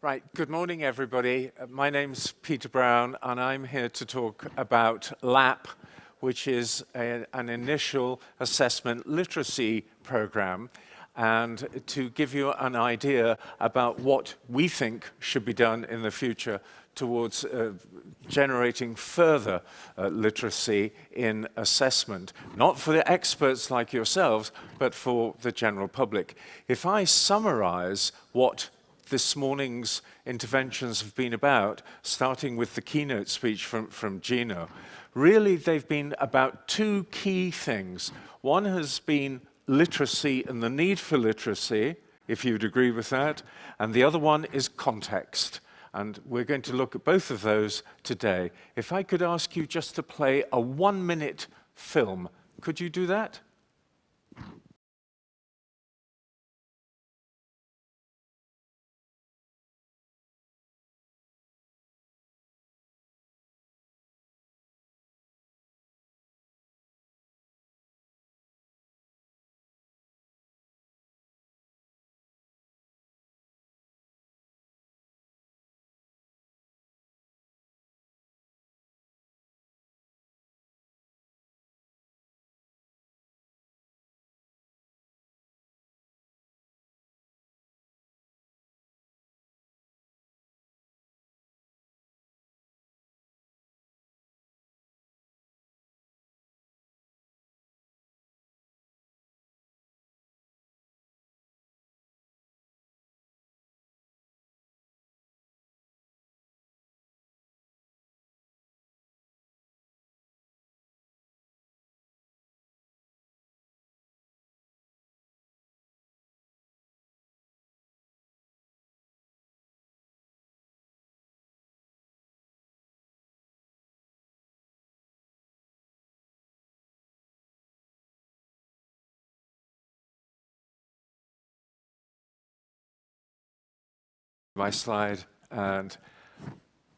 Right, good morning everybody. My name's Peter Brown and I'm here to talk about LAPP, which is an initial assessment literacy program, and to give you an idea about what we think should be done in the future towards generating further literacy in assessment, not for the experts like yourselves, but for the general public. If I summarize what this morning's interventions have been about, starting with the keynote speech from Gino, really they've been about two key things. One has been literacy and the need for literacy, if you'd agree with that, and the other one is context. And we're going to look at both of those today. If I could ask you just to play a 1-minute film, could you do that? My slide, and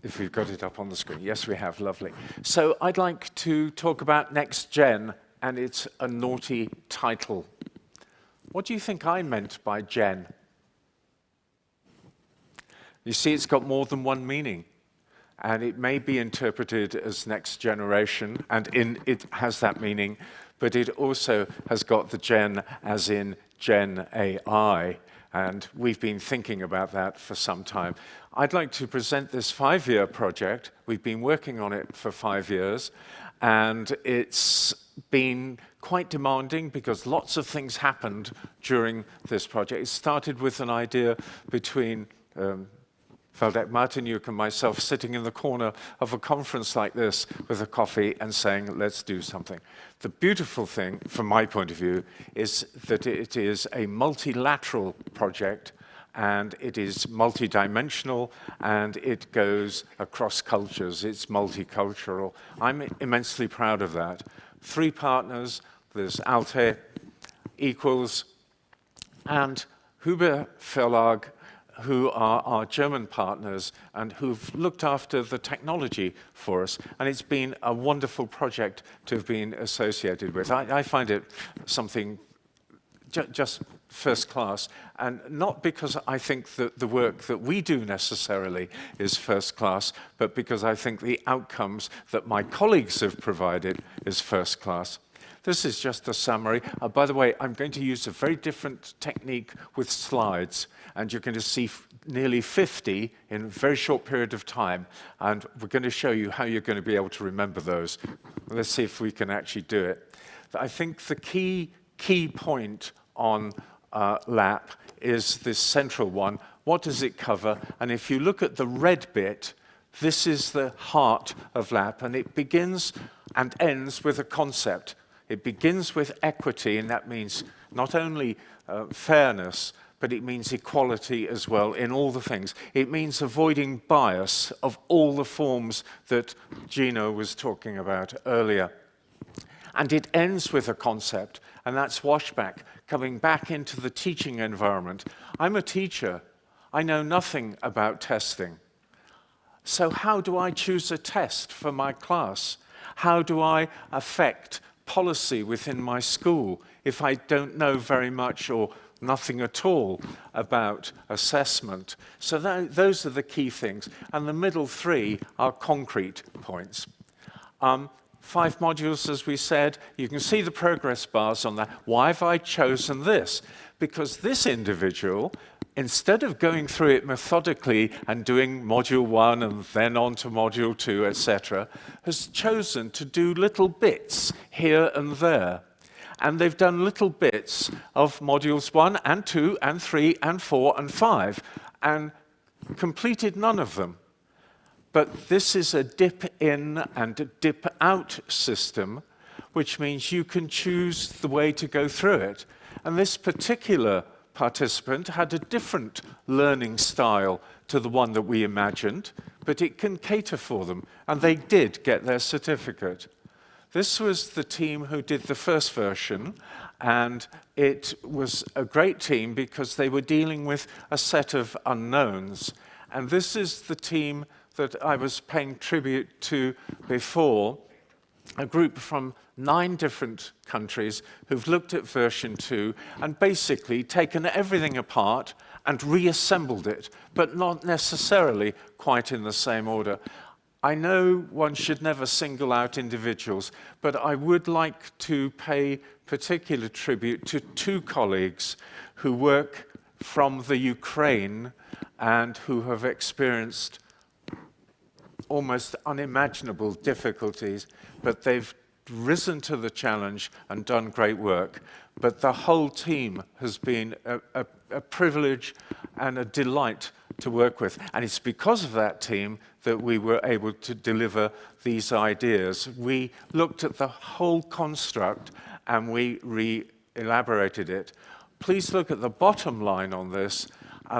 if we've got it up on the screen. Yes, we have. Lovely. So I'd like to talk about Next Gen, and it's a naughty title. What do you think I meant by Gen? You see, it's got more than one meaning, and it may be interpreted as next generation, and it has that meaning, but it also has got the Gen as in Gen AI. And we've been thinking about that for some time. I'd like to present this 5-year project. We've been working on it for 5 years, and it's been quite demanding because lots of things happened during this project. It started with an idea between Valdek Martiniuk and myself sitting in the corner of a conference like this with a coffee and saying, let's do something. The beautiful thing, from my point of view, is that it is a multilateral project, and it is multidimensional, and it goes across cultures. It's multicultural. I'm immensely proud of that. 3 partners, there's ALTE, Eaquals, and Huber Verlag, who are our German partners and who've looked after the technology for us. And it's been a wonderful project to have been associated with. I find it something just first class, and not because I think that the work that we do necessarily is first class, but because I think the outcomes that my colleagues have provided is first class. This is just a summary. By the way, I'm going to use a very different technique with slides, and you're going to see nearly 50 in a very short period of time, and we're going to show you how you're going to be able to remember those. Let's see if we can actually do it. I think the key point on LAPP is this central one. What does it cover? And if you look at the red bit, this is the heart of LAPP, and it begins and ends with a concept. It begins with equity, and that means not only fairness, but it means equality as well in all the things. It means avoiding bias of all the forms that Gino was talking about earlier. And it ends with a concept, and that's washback, coming back into the teaching environment. I'm a teacher. I know nothing about testing. So how do I choose a test for my class? How do I affect policy within my school if I don't know very much or nothing at all about assessment. So those are the key things. And the middle three are concrete points. 5 modules, as we said. You can see the progress bars on that. Why have I chosen this? Because this individual, instead of going through it methodically and doing module 1 and then on to module 2, etc., has chosen to do little bits here and there. And they've done little bits of modules 1 and 2 and 3 and 4 and 5 and completed none of them. But this is a dip in and a dip out system, which means you can choose the way to go through it. And this particular participant had a different learning style to the one that we imagined, but it can cater for them, and they did get their certificate. This was the team who did the first version, and it was a great team because they were dealing with a set of unknowns. And this is the team that I was paying tribute to before, a group from 9 different countries who've looked at version 2 and basically taken everything apart and reassembled it, but not necessarily quite in the same order. I know one should never single out individuals, but I would like to pay particular tribute to 2 colleagues who work from the Ukraine and who have experienced almost unimaginable difficulties, but they've risen to the challenge and done great work. But the whole team has been a privilege and a delight to work with. And it's because of that team that we were able to deliver these ideas. We looked at the whole construct and we re-elaborated it. Please look at the bottom line on this,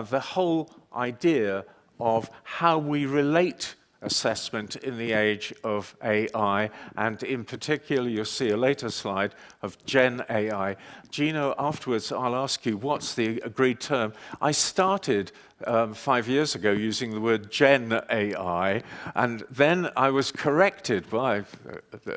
the whole idea of how we relate assessment in the age of AI, and in particular, you'll see a later slide of Gen AI. Gino, afterwards, I'll ask you, what's the agreed term? I started 5 years ago using the word Gen AI, and then I was corrected by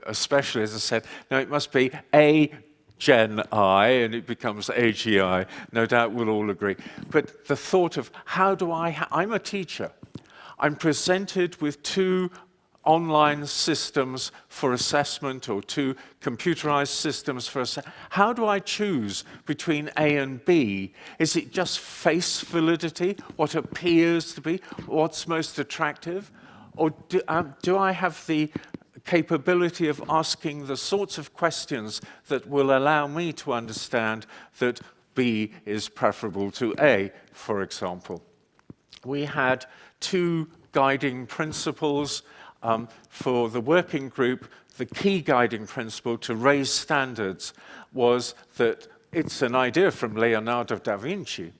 a specialist who said, no, it must be a Gen I, and it becomes AGI. No doubt we'll all agree. But the thought of how do I'm a teacher. I'm presented with 2 online systems for assessment or 2 computerized systems for assessment. How do I choose between A and B? Is it just face validity, what appears to be, what's most attractive? Or do I have the capability of asking the sorts of questions that will allow me to understand that B is preferable to A, for example? We had 2 guiding principles for the working group. The key guiding principle to raise standards was that it's an idea from Leonardo da Vinci.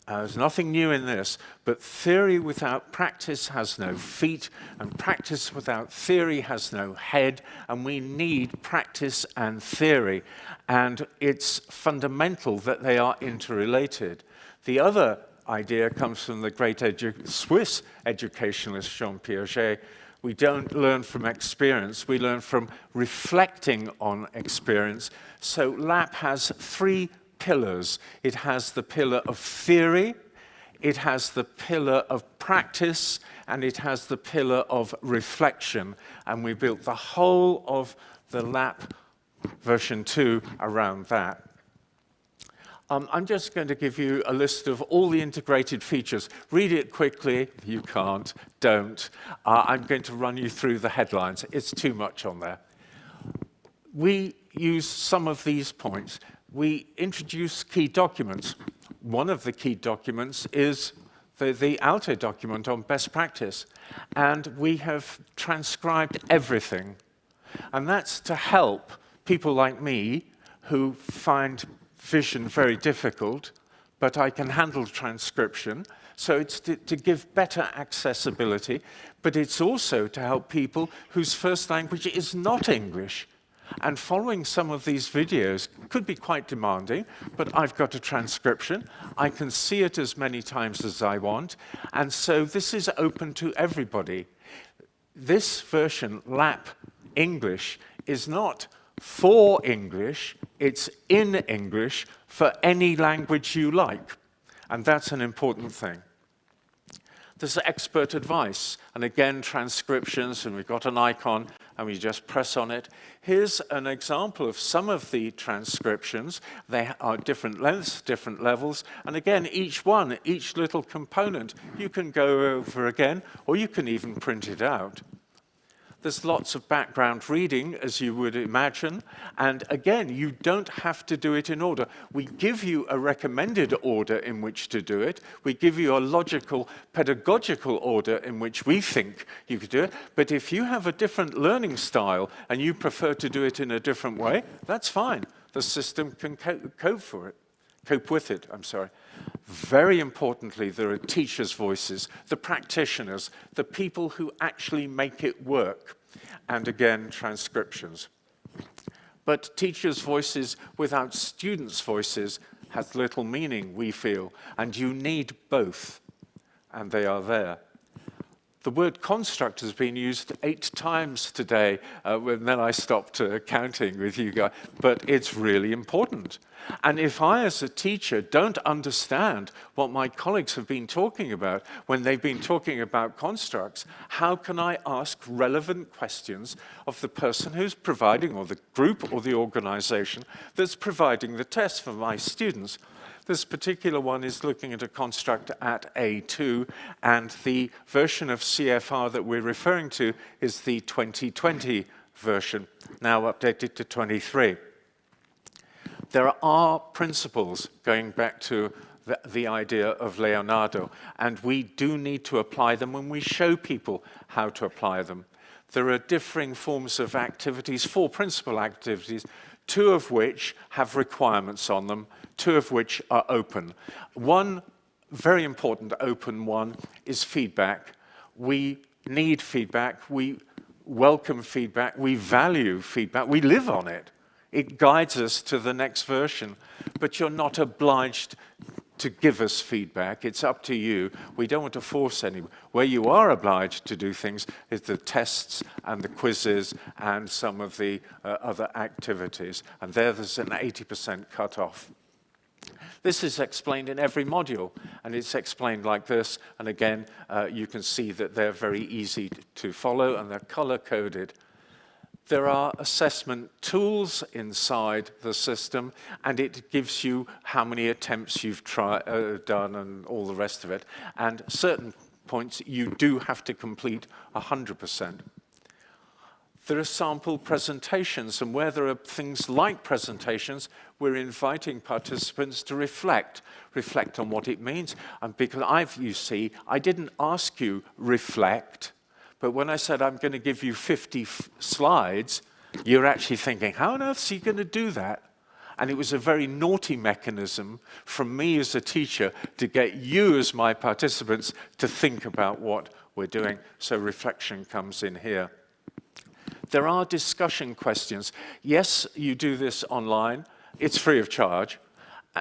There's nothing new in this, but theory without practice has no feet, and practice without theory has no head, and we need practice and theory, and it's fundamental that they are interrelated. The other idea comes from the great Swiss educationalist Jean Piaget. We don't learn from experience, we learn from reflecting on experience. So LAPP has 3 pillars. It has the pillar of theory, it has the pillar of practice, and it has the pillar of reflection. And we built the whole of the LAPP version 2 around that. I'm just going to give you a list of all the integrated features. Read it quickly. You can't. Don't. I'm going to run you through the headlines. It's too much on there. We use some of these points. We introduce key documents. One of the key documents is the ALTE document on best practice. And we have transcribed everything. And that's to help people like me who find vision very difficult, but I can handle transcription. So it's to give better accessibility, but it's also to help people whose first language is not English. And following some of these videos could be quite demanding, but I've got a transcription. I can see it as many times as I want, and so this is open to everybody. This version, LAPP English, is not for English, it's in English for any language you like. And that's an important thing. There's expert advice, and again, transcriptions, and we've got an icon, and we just press on it. Here's an example of some of the transcriptions. They are different lengths, different levels, and again, each little component, you can go over again, or you can even print it out. There's lots of background reading, as you would imagine, and again, you don't have to do it in order. We give you a recommended order in which to do it. We give you a logical, pedagogical order in which we think you could do it, but if you have a different learning style and you prefer to do it in a different way, that's fine. The system can cope with it. Very importantly, there are teachers' voices, the practitioners, the people who actually make it work, and again, transcriptions. But teachers' voices without students' voices has little meaning, we feel, and you need both, and they are there. The word construct has been used 8 times today, and then I stopped counting with you guys, but it's really important. And if I, as a teacher, don't understand what my colleagues have been talking about when they've been talking about constructs, how can I ask relevant questions of the person who's providing, or the group or the organization that's providing the test for my students? This particular one is looking at a construct at A2, and the version of CFR that we're referring to is the 2020 version, now updated to 23. There are principles going back to the idea of Leonardo, and we do need to apply them when we show people how to apply them. There are differing forms of activities, 4 principal activities, 2 of which have requirements on them, 2 of which are open. One very important open one is feedback. We need feedback, we welcome feedback, we value feedback, we live on it. It guides us to the next version, but you're not obliged to give us feedback. It's up to you. We don't want to force anyone. Where you are obliged to do things is the tests and the quizzes and some of the other activities. And there's an 80% cutoff. This is explained in every module, and it's explained like this. And again, you can see that they're very easy to follow, and they're color-coded. There are assessment tools inside the system, and it gives you how many attempts you've done and all the rest of it. And certain points, you do have to complete 100%. There are sample presentations, and where there are things like presentations, we're inviting participants to reflect on what it means. And because you see, I didn't ask you reflect, but when I said I'm going to give you 50 slides, you're actually thinking, how on earth is he going to do that? And it was a very naughty mechanism from me as a teacher to get you as my participants to think about what we're doing. So reflection comes in here. There are discussion questions. Yes, you do this online. It's free of charge.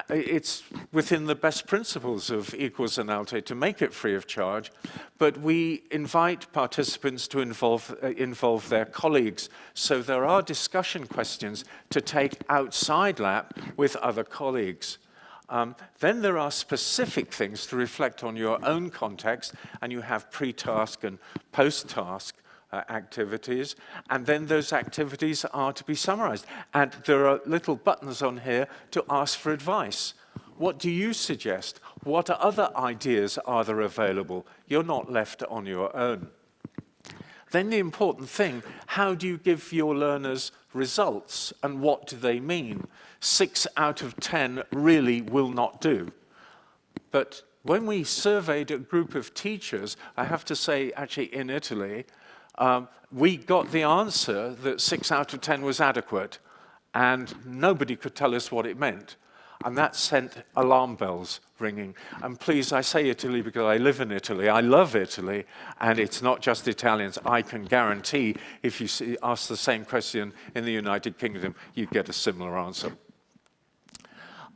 It's within the best principles of Equals and ALTE to make it free of charge, but we invite participants to involve their colleagues. So there are discussion questions to take outside LAPP with other colleagues. Then there are specific things to reflect on your own context, and you have pre-task and post-task activities, and then those activities are to be summarized. And there are little buttons on here to ask for advice. What do you suggest? What other ideas are there available? You're not left on your own. Then the important thing, how do you give your learners results, and what do they mean? 6 out of 10 really will not do. But when we surveyed a group of teachers, I have to say, actually in Italy, we got the answer that 6 out of 10 was adequate, and nobody could tell us what it meant. And that sent alarm bells ringing. And please, I say Italy because I live in Italy. I love Italy, and it's not just Italians. I can guarantee if you ask the same question in the United Kingdom, you get a similar answer.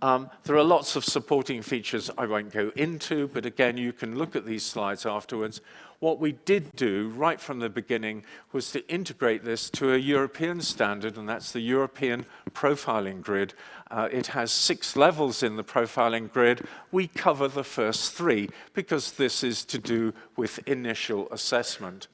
There are lots of supporting features I won't go into, but again, you can look at these slides afterwards. What we did do right from the beginning was to integrate this to a European standard, and that's the European profiling grid. It has 6 levels in the profiling grid. We cover the first 3 because this is to do with initial assessment.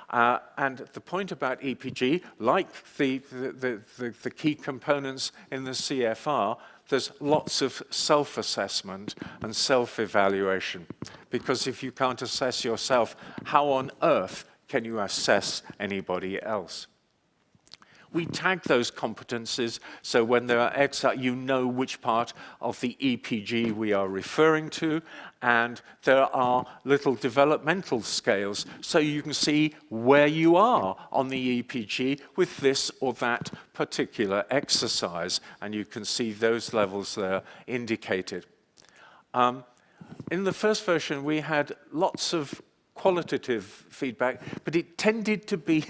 And the point about EPG, like the key components in the CFR, there's lots of self-assessment and self-evaluation. Because if you can't assess yourself, how on earth can you assess anybody else? We tag those competencies, so when there are excerpts, you know which part of the EPG we are referring to, and there are little developmental scales, so you can see where you are on the EPG with this or that particular exercise, and you can see those levels there indicated. In the first version, we had lots of qualitative feedback, but it tended to be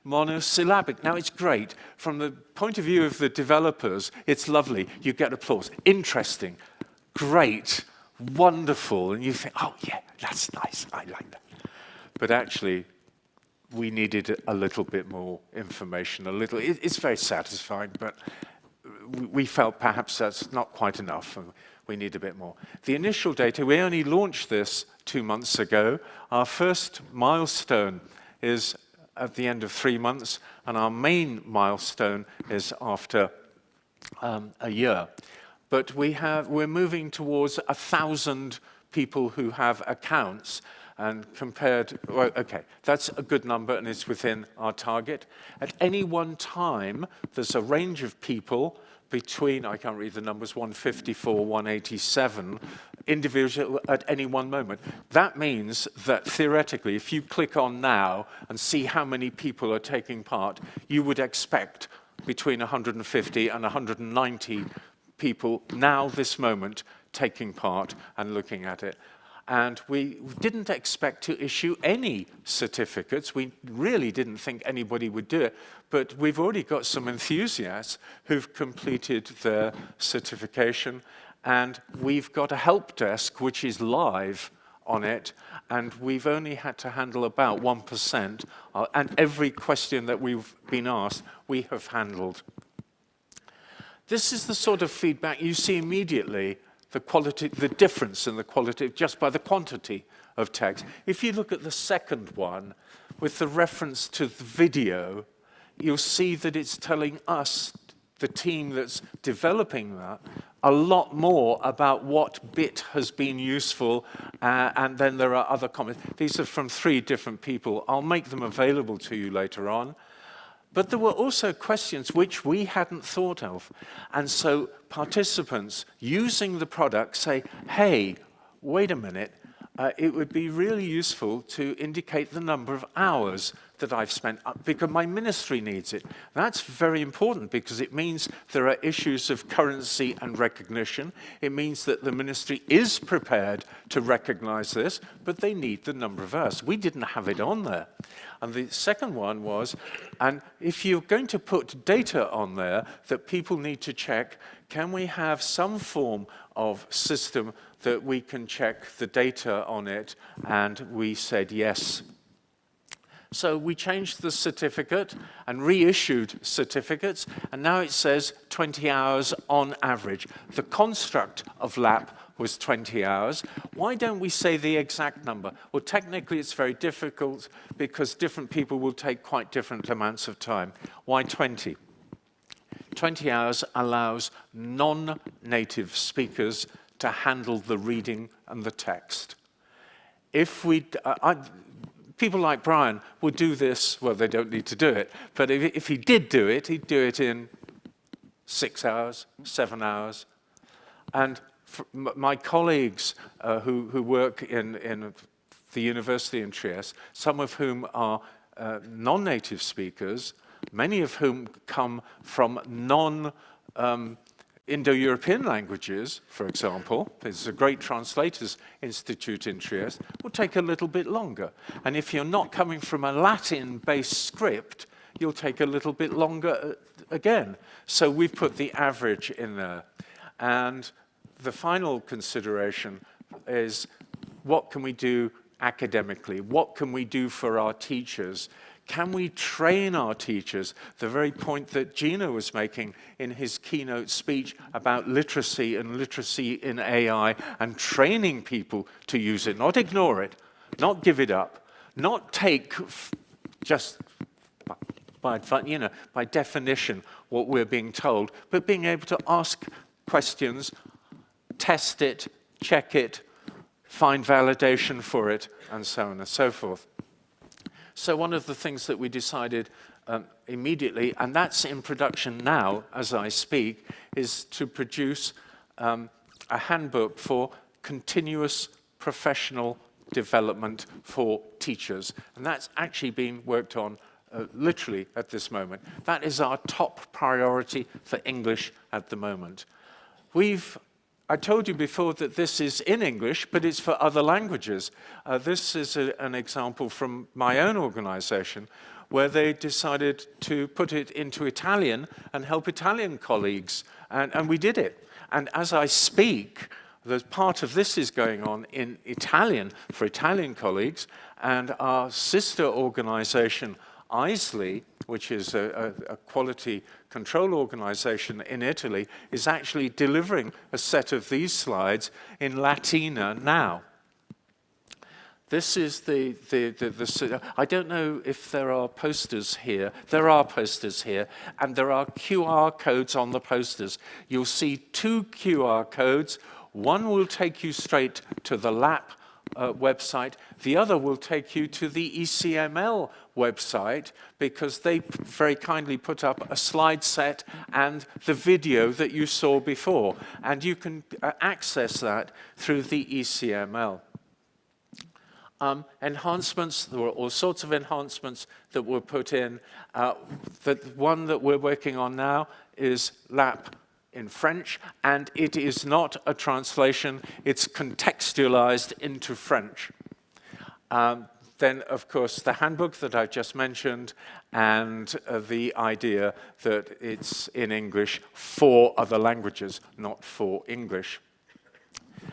monosyllabic. Now, it's great. From the point of view of the developers, it's lovely. You get applause. Interesting, great, wonderful. And you think, oh, yeah, that's nice. I like that. But actually, we needed a little bit more information. It's very satisfying, but we felt perhaps that's not quite enough. And we need a bit more. The initial data, we only launched this 2 months ago. Our first milestone is at the end of 3 months, and our main milestone is after a year. But we're moving towards 1,000 people who have accounts, and compared, well, okay, that's a good number and it's within our target. At any one time, there's a range of people between, I can't read the numbers, 154, 187 individuals at any one moment. That means that theoretically, if you click on now and see how many people are taking part, you would expect between 150 and 190 people now, this moment, taking part and looking at it. And we didn't expect to issue any certificates. We really didn't think anybody would do it. But we've already got some enthusiasts who've completed their certification. And we've got a help desk which is live on it. And we've only had to handle about 1%. And every question that we've been asked, we have handled. This is the sort of feedback you see immediately. The difference in the quality just by the quantity of text. If you look at the second one, with the reference to the video, you'll see that it's telling us, the team that's developing that, a lot more about what bit has been useful, and then there are other comments. These are from 3 different people. I'll make them available to you later on. But there were also questions which we hadn't thought of. And so participants using the product say, hey, wait a minute, it would be really useful to indicate the number of hours that I've spent, because my ministry needs it. That's very important because it means there are issues of currency and recognition. It means that the ministry is prepared to recognize this, but they need the number of hours. We didn't have it on there. And the second one was, and if you're going to put data on there that people need to check, can we have some form of system that we can check the data on it? And we said yes. So we changed the certificate and reissued certificates, and now it says 20 hours on average. The construct of LAPP was 20 hours. Why don't we say the exact number? Well, technically it's very difficult because different people will take quite different amounts of time. Why 20? 20 hours allows non-native speakers to handle the reading and the text. If we, people like Brian would do this, well, they don't need to do it, but if he did do it, he'd do it in 6 hours, 7 hours. And my colleagues who work in the university in Trieste, some of whom are non-native speakers, many of whom come from non-Indo-European languages, for example. There's a great translators institute in Trieste, will take a little bit longer. And if you're not coming from a Latin-based script, you'll take a little bit longer again. So we've put the average in there. And the final consideration is, what can we do academically? What can we do for our teachers? Can we train our teachers? The very point that Gino was making in his keynote speech about literacy and literacy in AI and training people to use it, not ignore it, not give it up, not take just by definition what we're being told, but being able to ask questions, test it, check it, find validation for it, and so on and so forth. So one of the things that we decided immediately, and that's in production now as I speak, is to produce a handbook for continuous professional development for teachers. And that's actually being worked on literally at this moment. That is our top priority for English at the moment. I told you before that this is in English, but it's for other languages. This is an example from my own organization where they decided to put it into Italian and help Italian colleagues, and we did it. And as I speak, there's part of this is going on in Italian for Italian colleagues, and our sister organization, AISLi, which is a quality control organization in Italy, is actually delivering a set of these slides in Latina now. This is I don't know if there are posters here. There are posters here, and there are QR codes on the posters. You'll see 2 QR codes. One will take you straight to the LAPP website. The other will take you to the ECML website, because they very kindly put up a slide set and the video that you saw before. And you can access that through the ECML. Enhancements, there were all sorts of enhancements that were put in. The one that we're working on now is LAPP in French, and it is not a translation, it's contextualized into French. Then, of course, the handbook that I've just mentioned, and the idea that it's in English for other languages, not for English.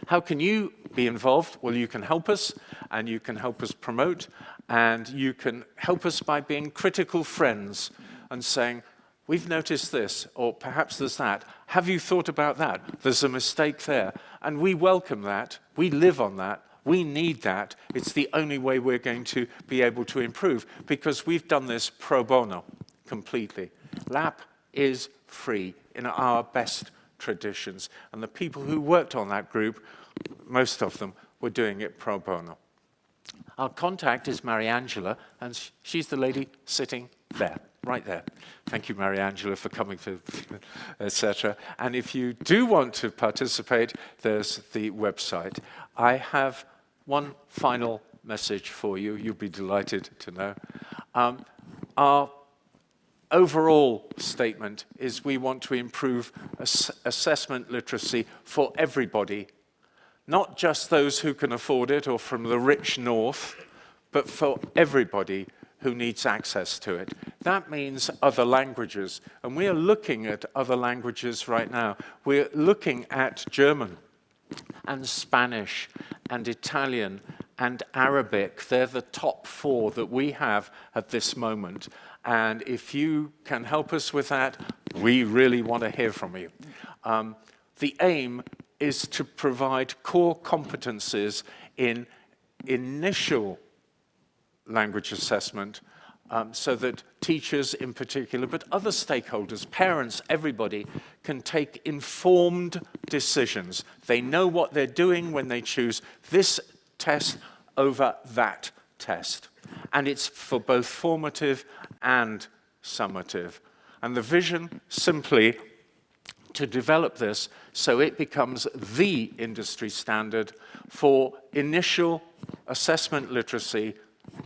How can you be involved? Well, you can help us, and you can help us promote, and you can help us by being critical friends and saying, we've noticed this, or perhaps there's that. Have you thought about that? There's a mistake there. And we welcome that. We live on that. We need that. It's the only way we're going to be able to improve, because we've done this pro bono completely. LAPP is free in our best traditions. And the people who worked on that group, most of them, were doing it pro bono. Our contact is Mariangela, and she's the lady sitting there. Right there. Thank you, Mariangela, for coming to, etc. And if you do want to participate, there's the website. I have one final message for you. You'll be delighted to know. Our overall statement is we want to improve assessment literacy for everybody, not just those who can afford it or from the rich north, but for everybody who needs access to it. That means other languages, and we are looking at other languages right now. We're looking at German and Spanish and Italian and Arabic. They're the top 4 that we have at this moment. And if you can help us with that, we really want to hear from you. The aim is to provide core competencies in initial language assessment, so that teachers in particular, but other stakeholders, parents, everybody, can take informed decisions. They know what they're doing when they choose this test over that test. And it's for both formative and summative. And the vision, simply to develop this so it becomes the industry standard for initial assessment literacy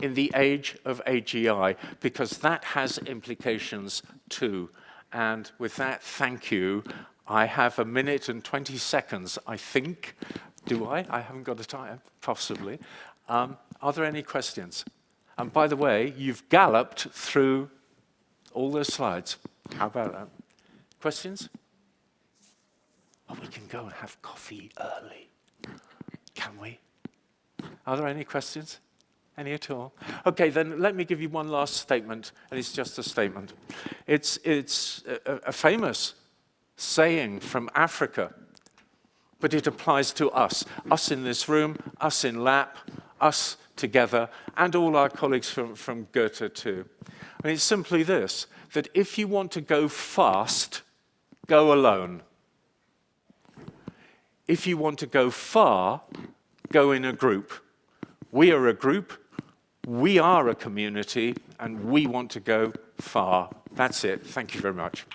in the age of AGI, because that has implications too. And with that, thank you. I have 1 minute and 20 seconds, I think. Do I? I haven't got a time, possibly. Are there any questions? And by the way, you've galloped through all those slides. How about that? Questions? Oh, we can go and have coffee early. Can we? Are there any questions? Any at all? Okay, then let me give you one last statement, and it's just a statement. It's a famous saying from Africa, but it applies to us in this room, us in LAPP, us together, and all our colleagues from Goethe too. And it's simply this, that if you want to go fast, go alone. If you want to go far, go in a group. We are a group, we are a community, and we want to go far. That's it. Thank you very much.